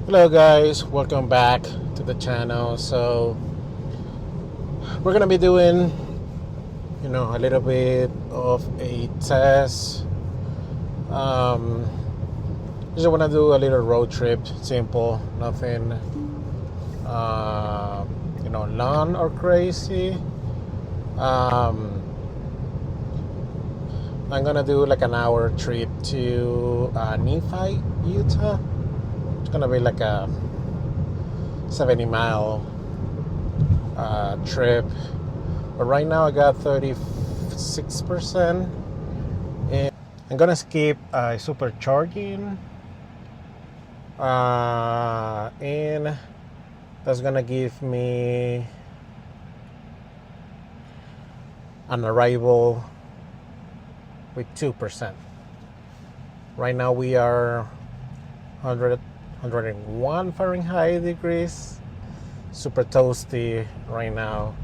Hello guys, welcome back to the channel. So we're gonna be doing a little bit of a test. Just wanna do a little road trip, simple, nothing long or crazy. I'm gonna do like an hour trip to Nephi, Utah. It's gonna be like a 70-mile trip, but right now I got 36%, and I'm gonna skip Supercharging, and that's gonna give me an arrival with 2%. Right now we are 101 Fahrenheit degrees, super toasty right now.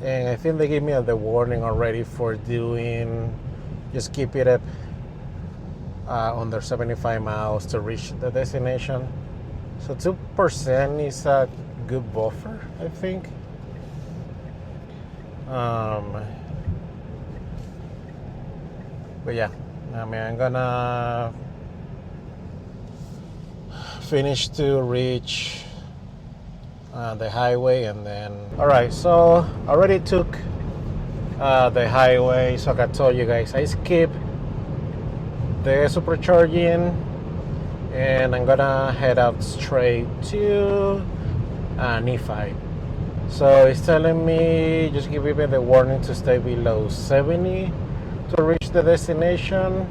And I think they gave me the warning already for doing, just keep it up under 75 miles to reach the destination. So 2% is a good buffer, I think. But yeah, I'm gonna finish to reach the highway, and then alright, so I already took the highway. So like I told you guys, I skipped the supercharging, and I'm gonna head out straight to Nephi. So it's telling me, just giving me the warning to stay below 70 to reach the destination,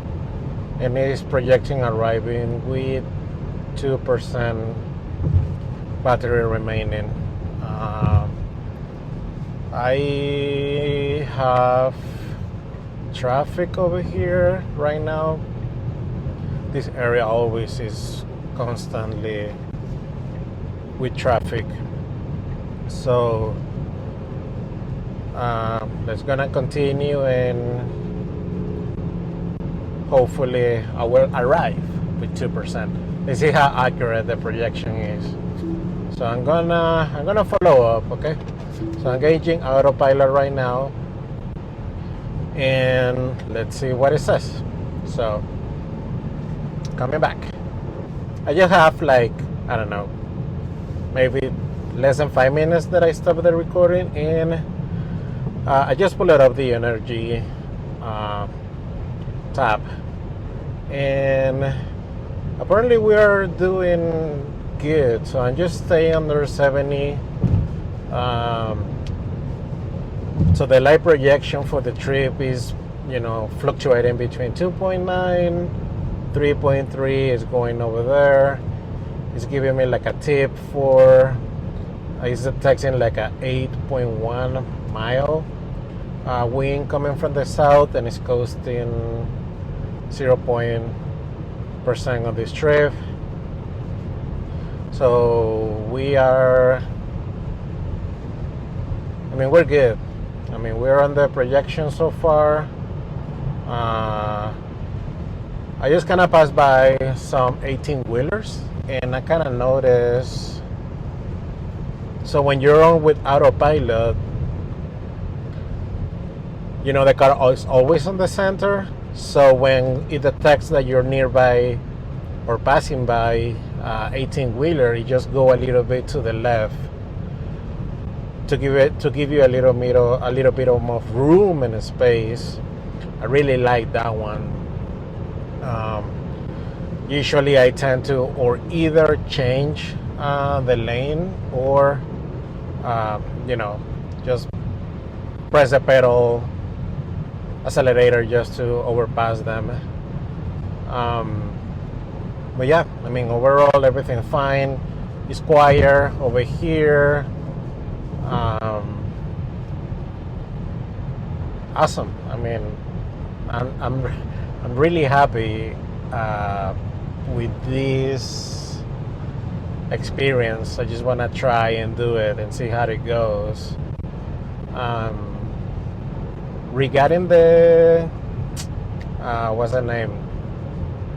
and it is projecting arriving with 2% battery remaining. I have traffic over here right now. This area always is constantly with traffic. So let's gonna continue, and hopefully I will arrive with 2%. Let's see how accurate the projection is. So I'm gonna follow up, okay? So I'm engaging Autopilot right now, and let's see what it says. So coming back, I just have like, I don't know, maybe less than 5 minutes that I stopped the recording, and I just pulled up the energy tab, and apparently we are doing good. So I'm just staying under 70. So the light projection for the trip is fluctuating between 2.9, 3.3 is going over there. It's giving me like a tip for, it's detecting like a 8.1 mile wind coming from the south, and it's costing 0% on this trip. So we are, we're good. We're on the projection so far. I just kind of passed by some 18-wheelers, and I kind of noticed, so when you're on with Autopilot, the car is always on the center. So when it detects that you're nearby or passing by 18-wheeler, it just go a little bit to the left to give you a little bit of more room and space. I really like that one. Usually I tend to or either change the lane, or just press the pedal accelerator just to overpass them. But yeah, overall everything fine. It's quiet over here. Awesome. I'm really happy with this experience. I just want to try and do it and see how it goes. Regarding the what's the name?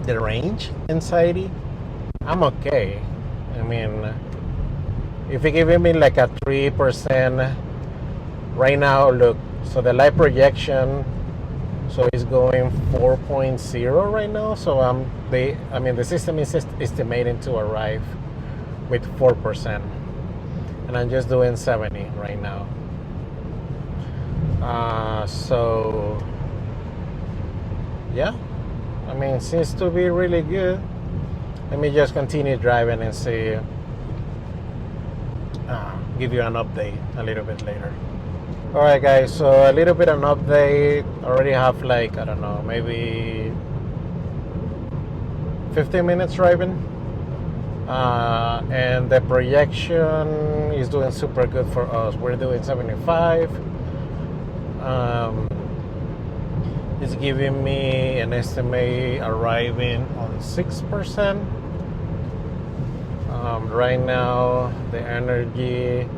the range anxiety, I'm okay. I mean, if you're giving me like a 3% right now, look, so the light projection, so it's going 4.0 right now. So the system is estimating to arrive with 4%, and I'm just doing 70 right now. So yeah, I mean, seems to be really good. Let me just continue driving and see. Give you an update a little bit later. All right, guys. So a little bit of an update. Already have like, I don't know, maybe 15 minutes driving. And the projection is doing super good for us. We're doing 75. It's giving me an estimate arriving on 6%. Right now, the energy,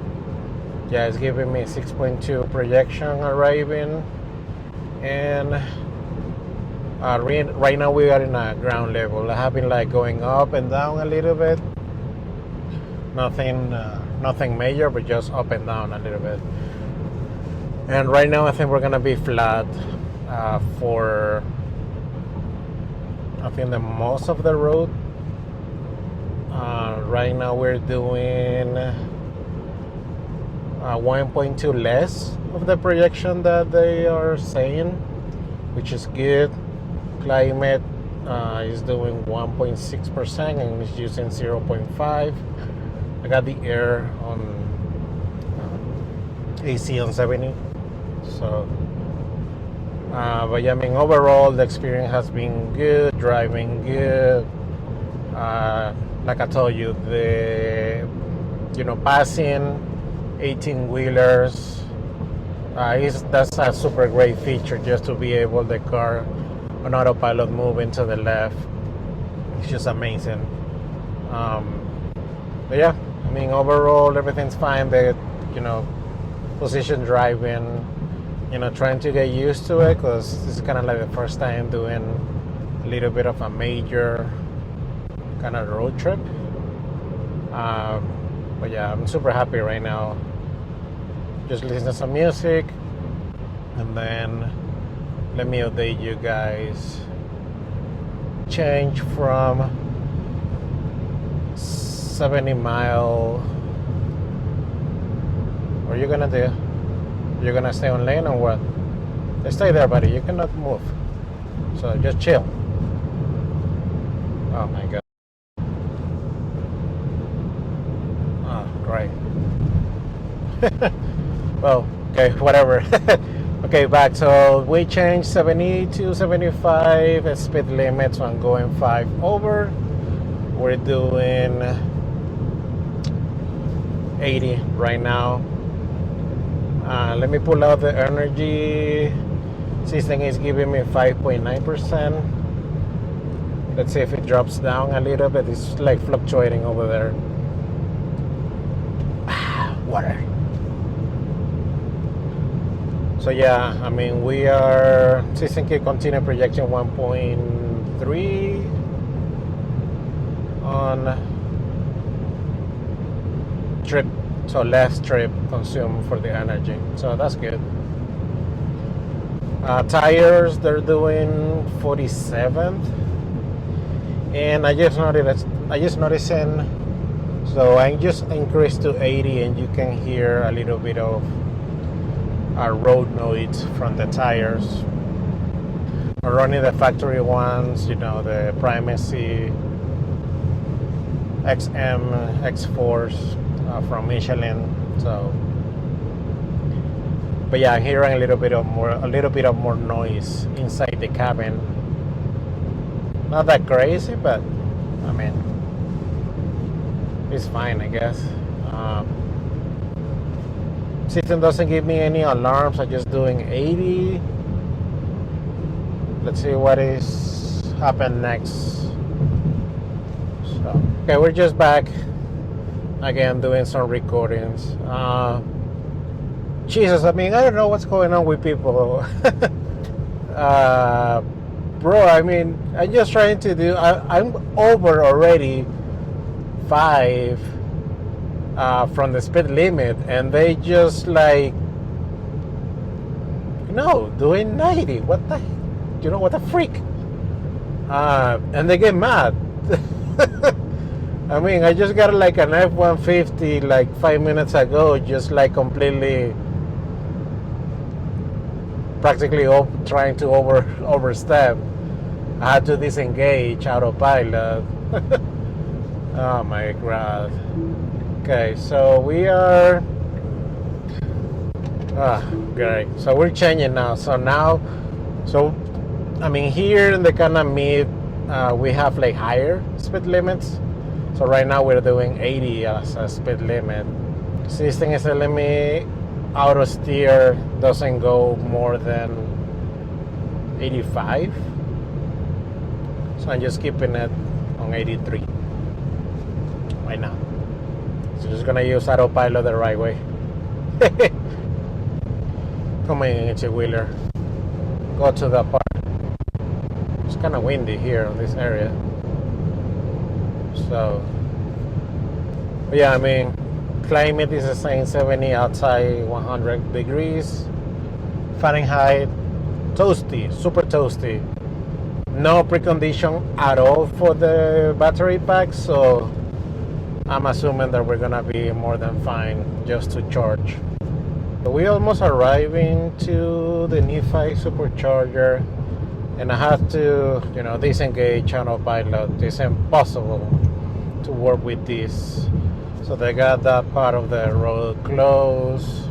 yeah, it's giving me 6.2 projection arriving. And right now we are in a ground level. I have been like going up and down a little bit. Nothing major, but just up and down a little bit. And right now I think we're gonna be flat for I think the most of the road. Right now we're doing 1.2 less of the projection that they are saying, which is good. Climate is doing 1.6% and is using 0.5. I got the air on AC on 70. So, but yeah, I mean, overall the experience has been good, driving good. Like I told you, passing 18-wheelers, that's a super great feature, just to be able the car on autopilot moving to the left. It's just amazing. But yeah, I mean, overall everything's fine. The position driving, trying to get used to it, because this is kind of like the first time doing a little bit of a major kind of road trip. But yeah, I'm super happy right now. Just listen to some music, and then let me update you guys. Change from 70 mile. What are you gonna do? You're gonna stay on lane or what? Stay there, buddy. You cannot move. So just chill. Oh my god. Oh, great. Well, okay, whatever. Okay, back. So we changed 70 to 75 speed limit, so I'm going 5 over. We're doing 80 right now. Let me pull out the energy. System is giving me 5.9%. Let's see if it drops down a little bit. It's like fluctuating over there. Water. So yeah, I mean, we are system can continue projecting 1.3 on trip, so less trip consumed for the energy. So that's good. Tires, they're doing 47th, and I just noticing. So I just increased to 80, and you can hear a little bit of road noise from the tires. I'm running the factory ones, the Primacy XM X4s from Michelin. So, but yeah, I'm hearing a little bit of more noise inside the cabin. Not that crazy, but I mean, it's fine, I guess. System doesn't give me any alarms. I'm just doing 80. Let's see what is happening next. So, okay, we're just back again doing some recordings. Jesus, I mean, I don't know what's going on with people. bro, I mean, I'm just trying to do. I'm over already 5 from the speed limit, and they just like, doing 90. What the, what the freak? And they get mad. I mean, I just got like an F-150 like 5 minutes ago, just like completely, practically trying to overstep. I had to disengage autopilot. Oh my god. Okay, so we are. Great. So we're changing now. I mean, here in the kind of mid, we have like higher speed limits. So right now we're doing 80 as a speed limit. System is telling me auto steer doesn't go more than 85. So I'm just keeping it on 83 right now. So just gonna use autopilot the right way. Come in, it's a wheeler. Go to the park. It's kind of windy here in this area. So, yeah, I mean, climate is the same, 70 outside, 100 degrees Fahrenheit. Toasty, super toasty. No precondition at all for the battery pack, so I'm assuming that we're gonna be more than fine just to charge. So we almost arriving to the Nephi Supercharger, and I have to, disengage autopilot. It's impossible to work with this. So they got that part of the road closed.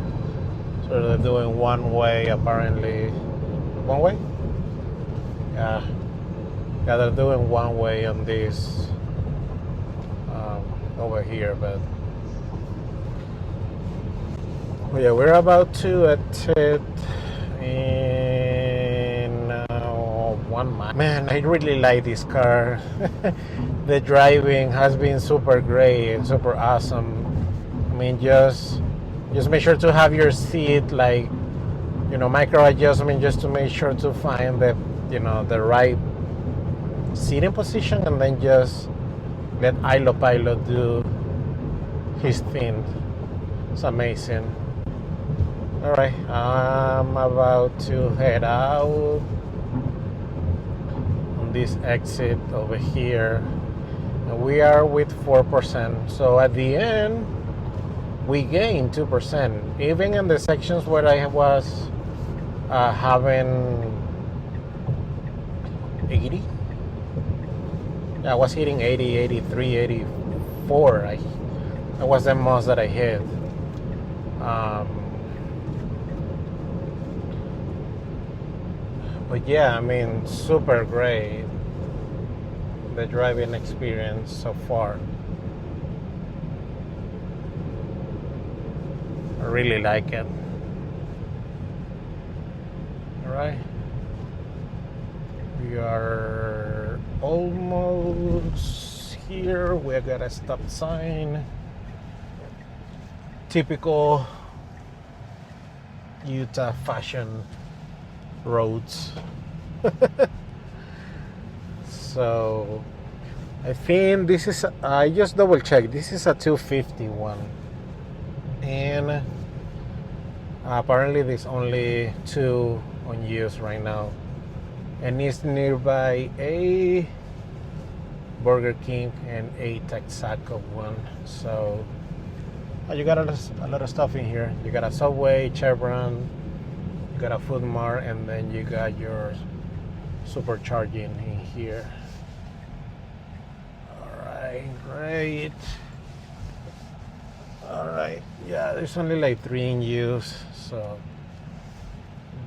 So they're doing one way apparently. One way? Yeah. Yeah, they're doing one way on this over here, but yeah, we're about to exit in 1 mile. Man, I really like this car. The driving has been super great and super awesome. I mean, just make sure to have your seat like, micro adjustment just to make sure to find the, the right seating position, and then just let Autopilot do his thing. It's amazing. All right, I'm about to head out on this exit over here. And we are with 4%. So at the end, we gained 2%. Even in the sections where I was having 80. I was hitting 80, 83, 84. That was the most that I hit. But yeah, I mean, super great, the driving experience so far. I really like it. All right. We are almost here. We got a stop sign. Typical Utah fashion roads. So I think this is, I just double checked, this is a 251, and apparently there's only 2 on use right now, and it's nearby a Burger King and a Texaco one. So you got a lot of stuff in here. You got a Subway, Chevron, you got a Food Mart, and then you got your Supercharging in here. Alright, great. Alright, yeah, there's only like 3 in use, so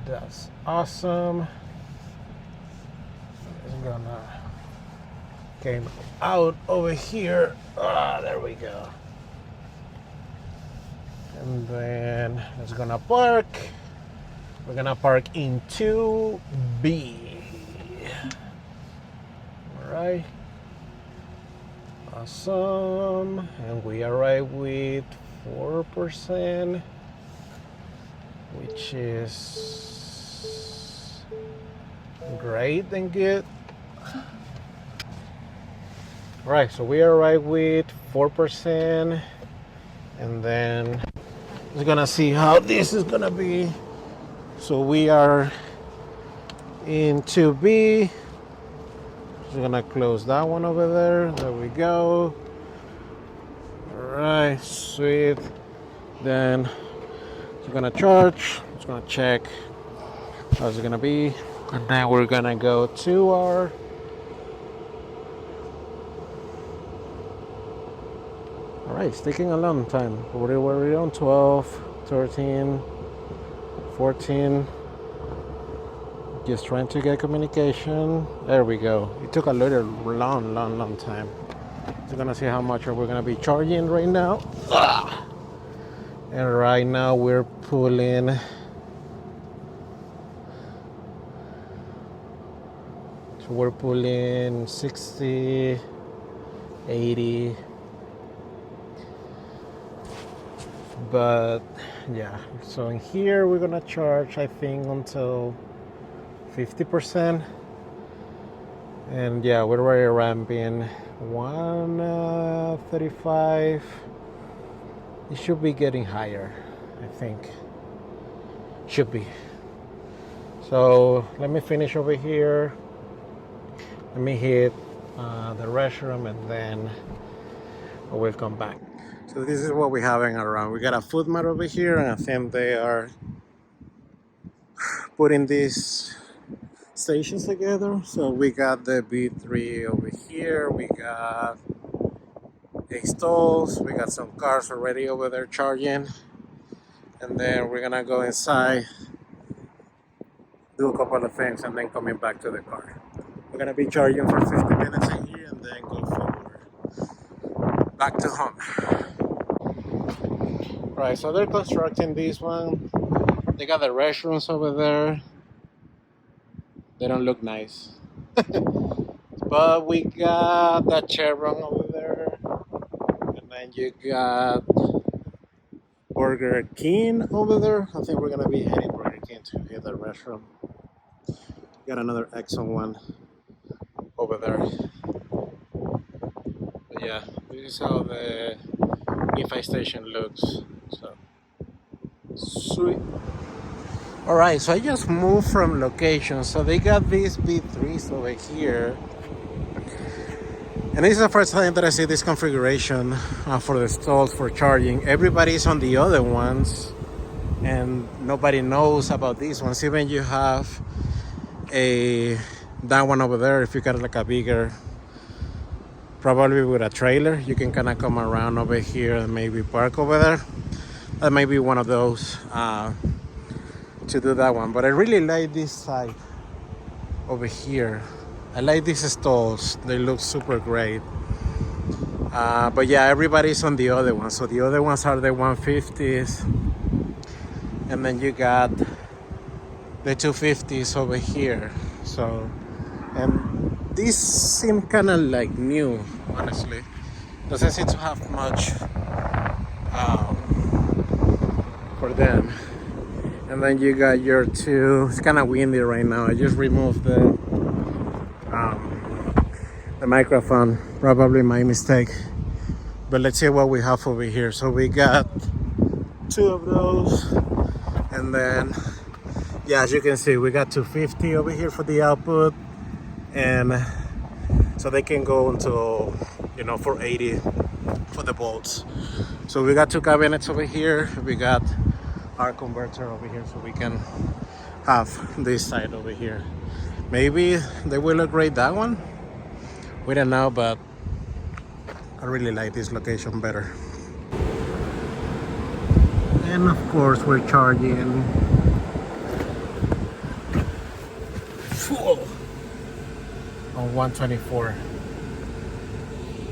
that's awesome. It's gonna came out over here. There we go. And then it's gonna park. We're gonna park in 2B. Alright. Awesome. And we arrive with 4%, which is Great and good. All right, so we are right with 4%, and then we're gonna see how this is gonna be. So we are in 2B. Just gonna close that one over there. There we go. All right, sweet. Then we're gonna charge. Just gonna check how's it gonna be, and then we're gonna go to our all right, it's taking a long time. We're on 12, 13, 14. Just trying to get communication. There we go. It took a little long time. So gonna see how much we're gonna be charging right now. And right now we're pulling so we're pulling 60, 80. But yeah, so in here we're gonna charge, I think, until 50%, and yeah, we're already ramping 135. It should be getting higher, I think. Should be. So let me finish over here. Let me hit the restroom, and then we'll come back. So this is what we're having around. We got a food mat over here, and I think they are putting these stations together. So we got the B3 over here, we got 8 stalls, we got some cars already over there charging, and then we're gonna go inside, do a couple of things, and then coming back to the car. We're gonna be charging for 50 minutes in here, and then go forward back to home. Right, so they're constructing this one. They got the restrooms over there. They don't look nice. But we got that chevron over there. And then you got Burger King over there. I think we're gonna be heading Burger King to hit the restroom. Got another Exxon one over there. But yeah, this is how the Nephi station looks. So sweet. All right, so I just moved from location. So they got these B3s over here, and this is the first time that I see this configuration for the stalls for charging. Everybody's on the other ones, and nobody knows about these ones. Even you have that one over there. If you got like a bigger, probably with a trailer, you can kind of come around over here and maybe park over there. That might be one of those to do that one. But I really like this side over here. I like these stalls. They look super great. But yeah, everybody's on the other ones. So the other ones are the 150s, and then you got the 250s over here. So, and these seem kind of like new, honestly. Doesn't seem to have much for them. And then you got your two. It's kind of windy right now. I just removed the microphone, probably my mistake. But let's see what we have over here. So we got 2 of those, and then yeah, as you can see, we got 250 over here for the output, and so they can go until 480 for the bolts. So we got 2 cabinets over here. We got our converter over here, so we can have this side over here. Maybe they will upgrade that one. We don't know, but I really like this location better. And of course, we're charging full on 124.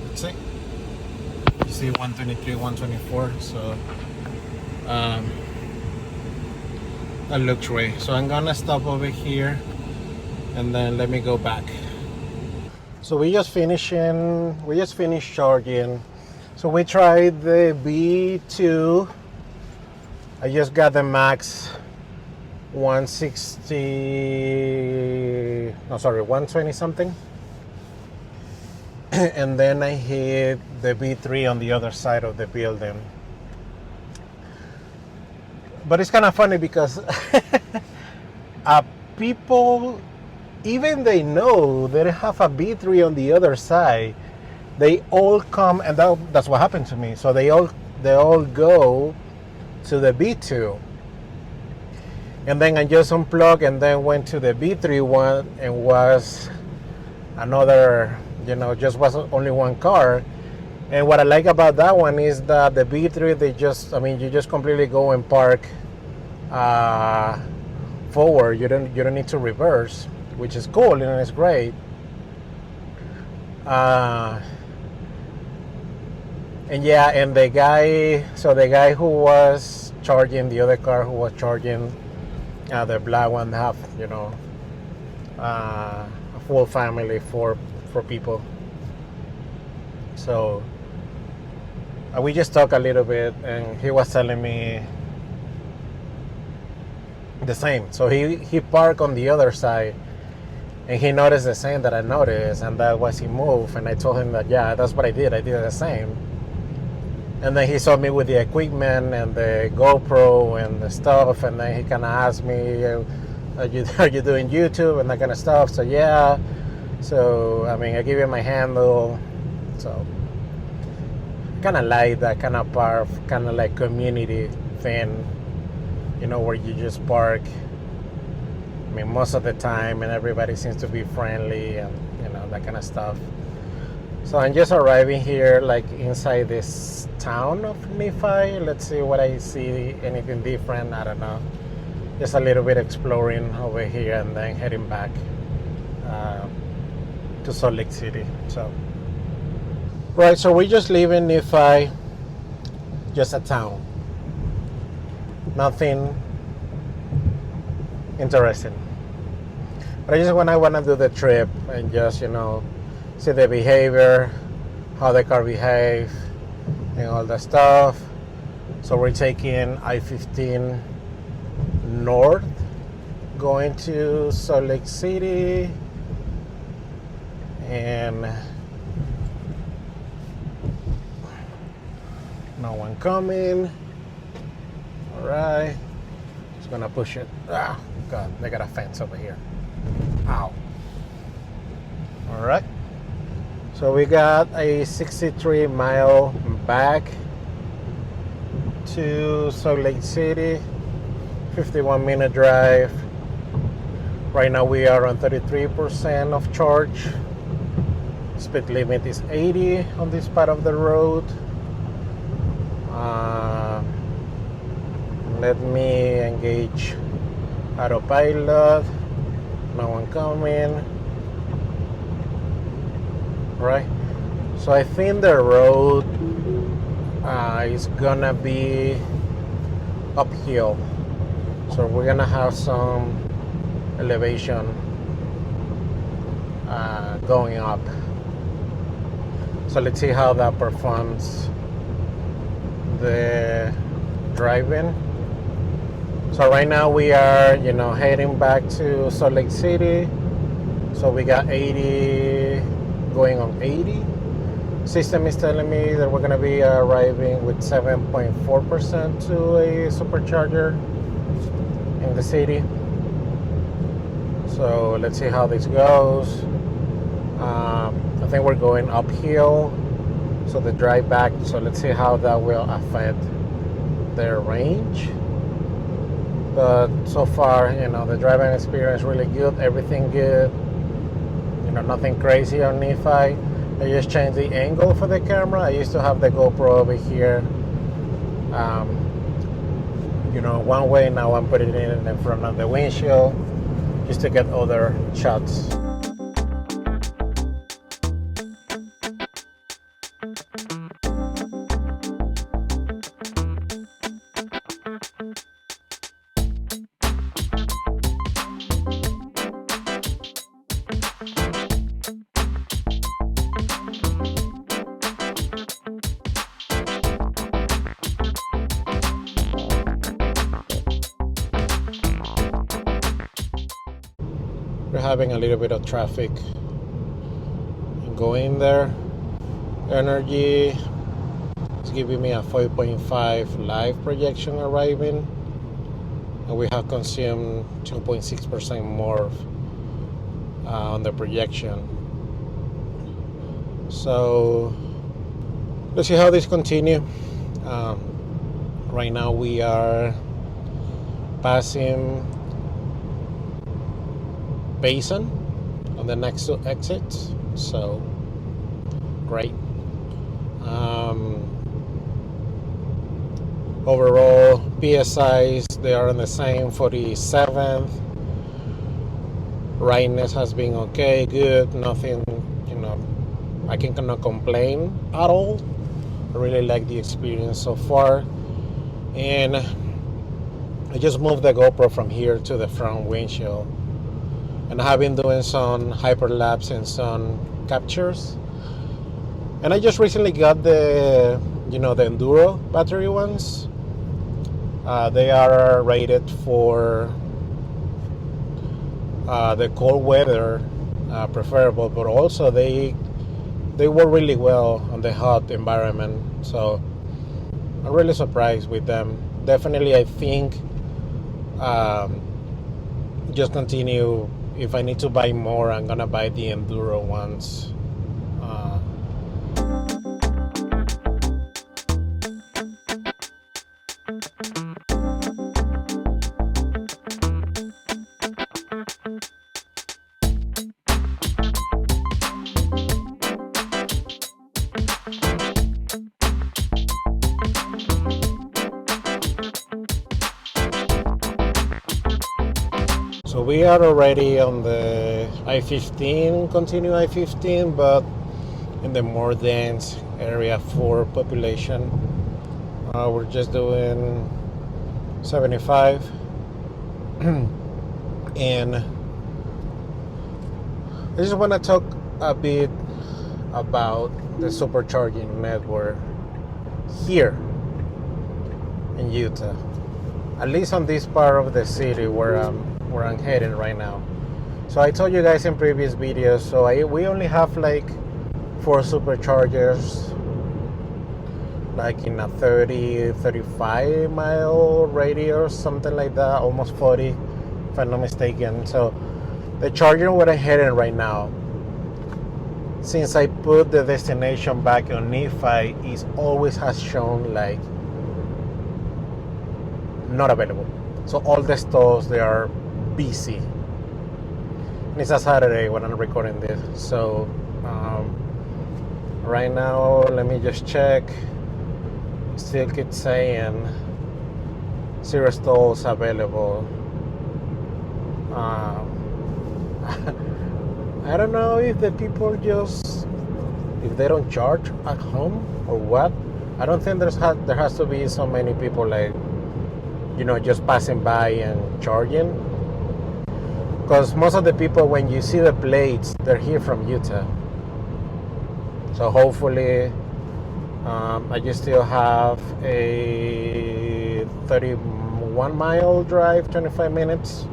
Let's see. You see 123, 124. So that looks great. So I'm gonna stop over here, and then let me go back. So we just finished charging. So we tried the B2. I just got the max 160, no, sorry, 120 something. And then I hit the B3 on the other side of the building. But it's kind of funny because people, even they know they have a B3 on the other side, they all come, and that's what happened to me. So they all go to the B2. And then I just unplugged and then went to the B3 one, and was another, just was only one car. And what I like about that one is that the B3, you just completely go and park forward. You don't need to reverse, which is cool and it's great. And the guy who was charging the other car, who was charging the black one, have a full family for people. So we just talked a little bit, and he was telling me the same. So he parked on the other side, and he noticed the same that I noticed, and that was he moved. And I told him that that's what I did. I did the same. And then he saw me with the equipment and the GoPro and the stuff, and then he kind of asked me, are you doing YouTube and that kind of stuff? So yeah. So I give you my handle. So kind of like that kind of part, kind of like community thing, where you just park. Most of the time, and everybody seems to be friendly, and that kind of stuff. So I'm just arriving here, like inside this town of Nephi. Let's see what I see, anything different, I don't know. Just a little bit exploring over here, and then heading back to Salt Lake City. So, right, so we're just leaving Nephi, just a town. Nothing interesting. But I want to do the trip and just, see the behavior, how the car behaves, and all that stuff. So we're taking I-15 north, going to Salt Lake City, and no one coming. All right, just gonna push it. Ah, God, they got a fence over here. Ow. All right. So we got a 63-mile back to Salt Lake City, 51-minute drive. Right now we are on 33% of charge. Speed limit is 80 on this part of the road. Let me engage Autopilot. No one coming. Right, so I think the road is gonna be uphill, so we're gonna have some elevation going up. So let's see how that performs the driving. So right now we are, heading back to Salt Lake City. So we got 80. Going on 80. System is telling me that we're going to be arriving with 7.4% to a Supercharger in the city. So let's see how this goes. I think we're going uphill, so the drive back. So let's see how that will affect their range. But so far, the driving experience really good. Everything good. Nothing crazy on Nephi. I just changed the angle for the camera. I used to have the GoPro over here, one way. Now I'm putting it in front of the windshield just to get other shots. having a little bit of traffic going there. Energy is giving me a 5.5 live projection arriving, and we have consumed 2.6% more on the projection. So let's see how this continues. Right now we are passing Basin on the next exit, so great. Overall PSIs, they are on the same 47th. Brightness has been okay, good, nothing, I cannot complain at all. I really like the experience so far. And I just moved the GoPro from here to the front windshield, and I have been doing some hyperlapse and some captures. And I just recently got the Enduro battery ones. They are rated for the cold weather, preferable, but also they work really well on the hot environment. So I'm really surprised with them. Definitely, I think just continue. If I need to buy more, I'm gonna buy the Enduro ones. So we are already on the I-15, continue I-15, but in the more dense area for population. We're just doing 75. And I just want to talk a bit about the supercharging network here in Utah, at least on this part of the city where I'm heading right now. So I told you guys in previous videos, so we only have like 4 superchargers, like in a 35 mile radius, something like that, almost 40 if I'm not mistaken. So the charger where I'm heading right now, since I put the destination back on Nephi, it always has shown like not available. So all the stalls, they are busy. And it's a Saturday when I'm recording this. So right now, let me just check. Still keep saying 0 stalls available. I don't know if the people if they don't charge at home or what. I don't think there has to be so many people like, just passing by and charging. Because most of the people, when you see the plates, they're here from Utah. So hopefully, I just still have a 31 mile drive, 25 minutes.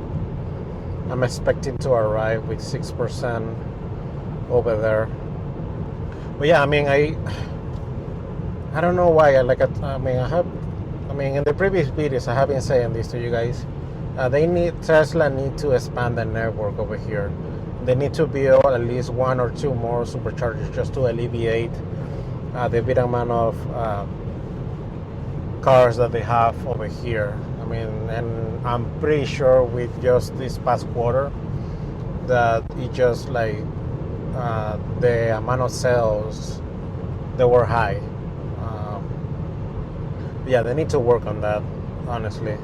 I'm expecting to arrive with 6% over there. But yeah, I don't know why. In the previous videos, I have been saying this to you guys. Tesla need to expand the network over here. They need to build at least 1 or 2 more superchargers just to alleviate the big amount of cars that they have over here. And I'm pretty sure with just this past quarter that it just like the amount of sales, they were high. Yeah, they need to work on that, honestly.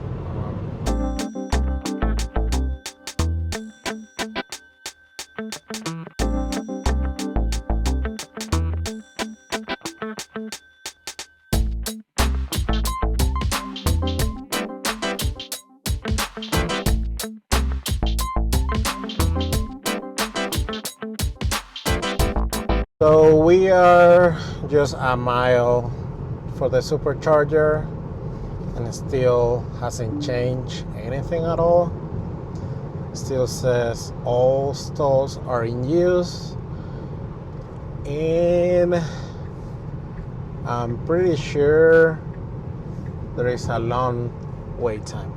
So we are just a mile for the supercharger, and it still hasn't changed anything at all. Still says all stalls are in use, and I'm pretty sure there is a long wait time.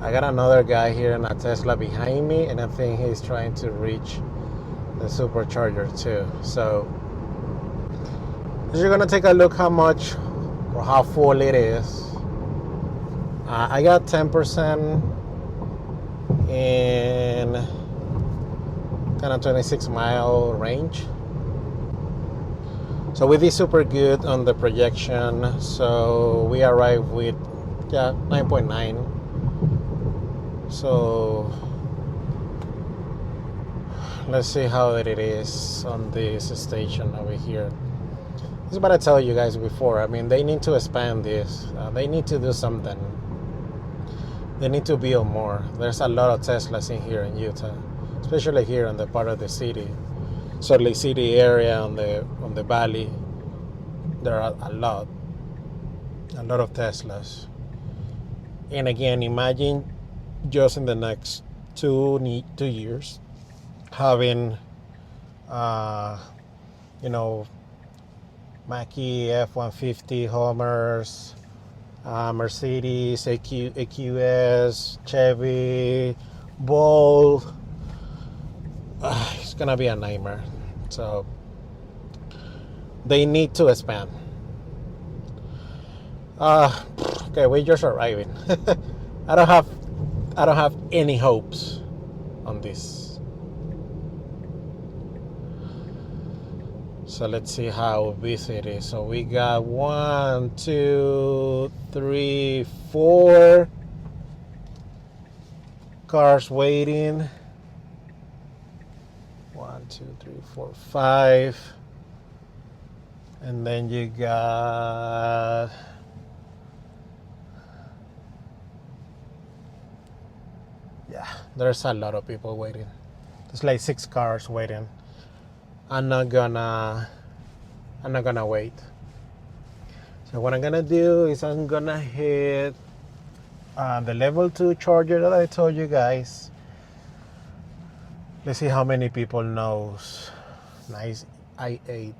I got another guy here in a Tesla behind me, and I think he's trying to reach the Supercharger too. So you're gonna take a look how much or how full it is. I got 10% in kind of 26-mile range. So we did super good on the projection. So we arrived with 9.9. So let's see how it is on this station over here. This is what I tell you guys before. I mean, they need to expand this. They need to do something. They need to build more. There's a lot of Teslas in here in Utah, especially here in the part of the city, Salt Lake City area on the valley. There are a lot of Teslas. And again, imagine just in the next two years having, Mackie F-150 Hummers, Mercedes, AQS, Chevy, Bolt. It's gonna be a nightmare. So they need to expand. Okay, we're just arriving. I don't have any hopes on this. So let's see how busy it is. So we got 1, 2, 3, 4 cars waiting. 1, 2, 3, 4, 5. And then you got there's a lot of people waiting. There's like 6 cars waiting. I'm not gonna wait. So what I'm gonna do is I'm gonna hit the level 2 charger that I told you guys. Let's see how many people knows. Nice i8.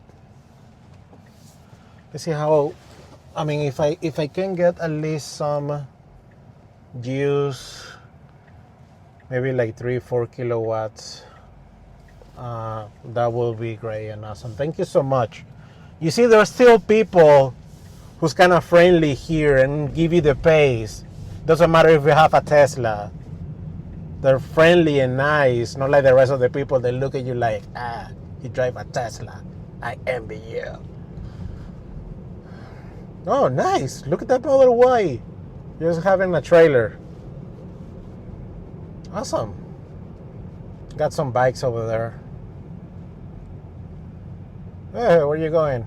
Let's see how. I mean, if I can get at least some juice, maybe like 3-4 kilowatts. That will be great and awesome. Thank you so much. You see, there's still people who's kind of friendly here and give you the pace. Doesn't matter if you have a Tesla. They're friendly and nice, not like the rest of the people that look at you like, you drive a Tesla. I envy you. Oh, nice. Look at that Model Y. Just having a trailer. Awesome. Got some bikes over there. Hey, where you going?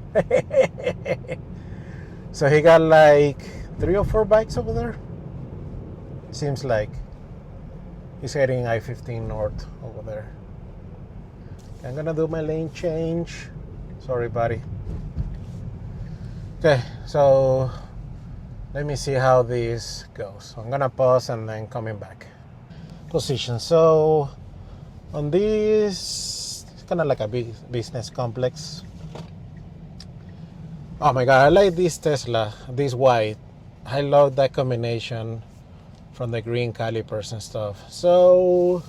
So he got like 3 or 4 bikes over there. Seems like he's heading I-15 north over there. I'm gonna do my lane change. Sorry, buddy. Okay, so let me see how this goes. I'm gonna pause and then coming back. Position. So on this, it's kind of like a big business complex. Oh my god, I like this Tesla, this white. I love that combination from the green calipers and stuff. So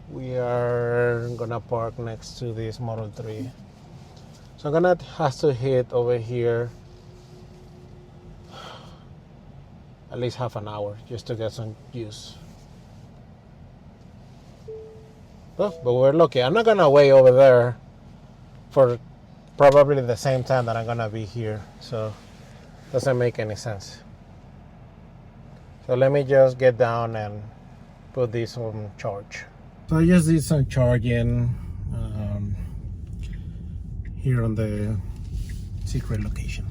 we are gonna park next to this Model 3. So I'm gonna have to hit over here at least half an hour just to get some juice. But we're lucky. I'm not gonna wait over there for probably the same time that I'm gonna be here. So doesn't make any sense. So let me just get down and put this on charge. So I just did some charging here on the secret location.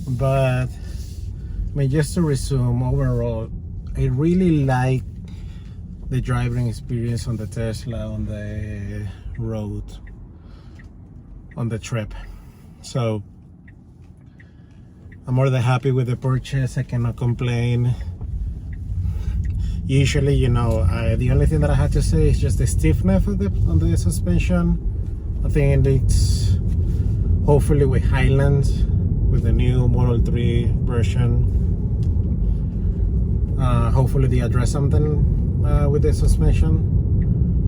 But I mean, just to resume, overall, I really like the driving experience on the Tesla on the road, on the trip. So I'm more than happy with the purchase. I cannot complain. Usually, you know, the only thing that I have to say is just the stiffness of on the suspension. I think it's hopefully with Highland, with the new Model 3 version, hopefully they address something with the suspension.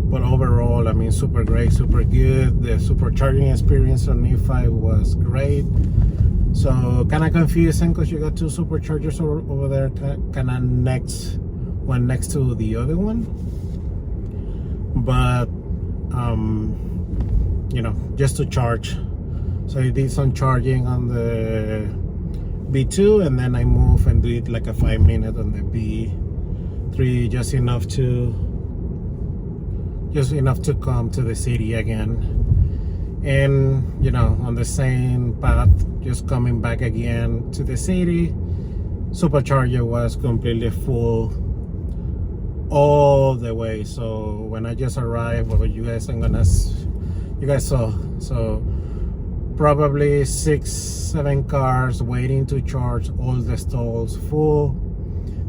But overall, I mean, super great, super good. The supercharging experience on Nephi was great. So kind of confusing because you got two superchargers over there, kind of one next to the other one. But you know, just to charge. So I did some charging on the B2, and then I move and do it like a 5-minute on the B3, just enough to come to the city again. And you know, on the same path, just coming back again to the city, Supercharger was completely full all the way. So when I just arrived, well, you guys saw, so probably 6-7 cars waiting to charge, all the stalls full.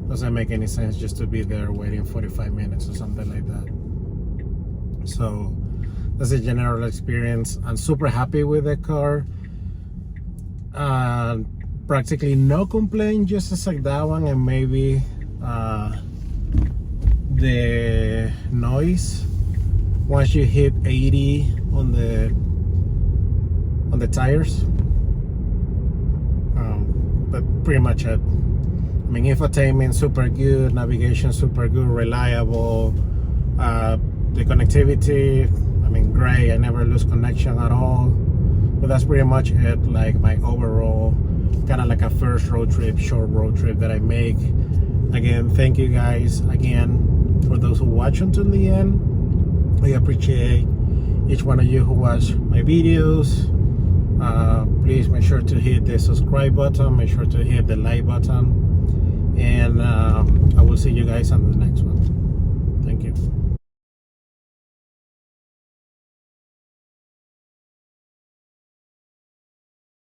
Doesn't make any sense just to be there waiting 45 minutes or something like that. So that's a general experience. I'm super happy with the car. Practically no complaint, just like that one, and maybe the noise once you hit 80 on the tires. But pretty much it. I mean, infotainment super good, navigation super good, reliable. The connectivity, I mean, great. I never lose connection at all. But that's pretty much it. Like my overall, kind of like a first road trip, short road trip that I make. Again, thank you guys again for those who watch until the end. I appreciate each one of you who watch my videos. Please make sure to hit the subscribe button, make sure to hit the like button, and I will see you guys on the next one. Thank you.